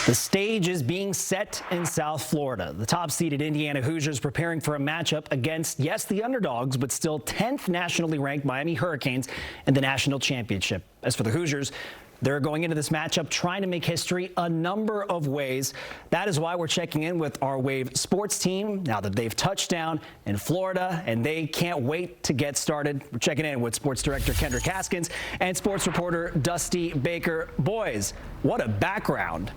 The stage is being set in South Florida. The top-seeded Indiana Hoosiers preparing for a matchup against, yes, the underdogs, but still 10th nationally ranked Miami Hurricanes in the national championship. As for the Hoosiers, they're going into this matchup trying to make history a number of ways. That is why we're checking in with our Wave sports team now that they've touched down in Florida, and they can't wait to get started. We're checking in with sports director Kendrick Haskins and sports reporter Dusty Baker. Boys, what a background.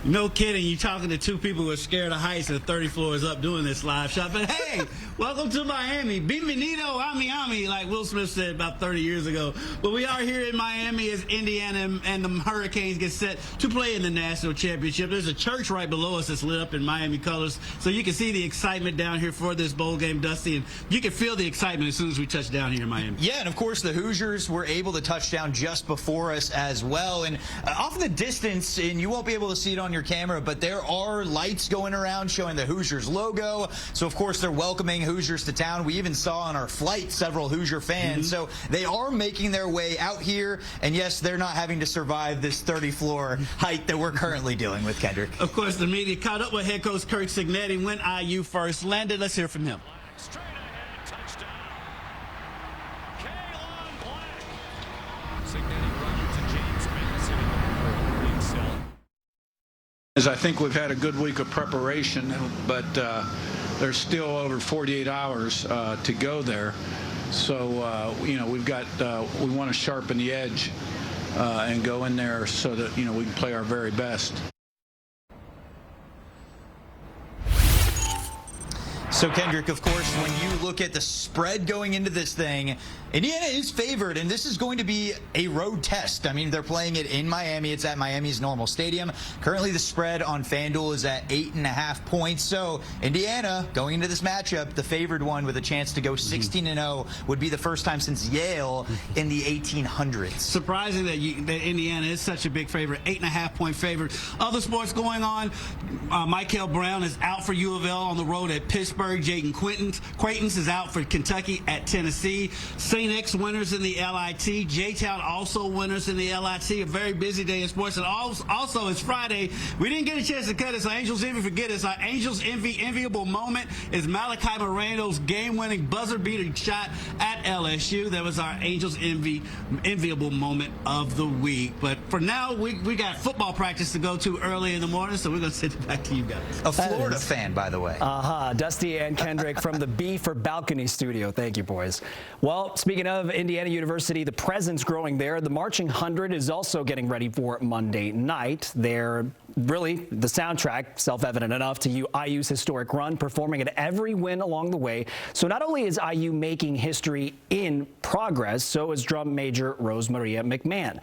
No kidding. You're talking to two people who are scared of heights and 30 floors up doing this live shot. But hey, welcome to Miami. Bienvenido a Miami, like Will Smith said about 30 years ago. But we are here in Miami as Indiana and the Hurricanes get set to play in the national championship. There's a church right below us that's lit up in Miami colors, so you can see the excitement down here for this bowl game, Dusty. And you can feel the excitement as soon as we touch down here in Miami. Yeah, and of course the Hoosiers were able to touch down just before us as well. And off in the distance, and you won't be able to see it on your camera, but there are lights going around showing the Hoosiers logo. So of course they're welcoming Hoosiers to town. We even saw on our flight several Hoosier fans. So they are making their way out here, and yes, they're not having to survive this 30-floor height that we're currently dealing with, Kendrick. Of course, the media caught up with head coach Kirk Cignetti when IU first landed. Let's hear from him. Straight ahead, touchdown. Kaelon Black. Cignetti running to James Madison in the weak cell. As I think we've had a good week of preparation, but there's still over 48 hours to go there. So, you know, we want to sharpen the edge and go in there so that, you know, we can play our very best. So, Kendrick, of course, when you look at the spread going into this thing, Indiana is favored, and this is going to be a road test. I mean, they're playing it in Miami. It's at Miami's normal stadium. Currently, the spread on FanDuel is at 8.5 points. So, Indiana, going into this matchup, the favored one with a chance to go 16-0, would be the first time since Yale in the 1800s. Surprising that Indiana is such a big favorite, 8.5-point favorite. Other sports going on, Michael Brown is out for U of L on the road at Pittsburgh. Jaden Quaintance is out for Kentucky at Tennessee. St. X winners in the LIT. J-Town also winners in the LIT. A very busy day in sports. And also, it's Friday. We didn't get a chance to cut it, so Angels Envy, forget it. Our Angels enviable moment is Malachi Moreno's game-winning buzzer-beating shot at LSU. That was our Angels enviable moment of the week. But for now, we got football practice to go to early in the morning, so we're going to send it back to you guys. A Florida fan, by the way. Dusty and Kendrick from the B for Balcony studio. Thank you, boys. Well, speaking of Indiana University, the presence growing there. The Marching 100 is also getting ready for Monday night. They're really the soundtrack, self-evident enough, to IU's historic run, performing at every win along the way. So not only is IU making history in progress, so is drum major Rose Maria McMahon.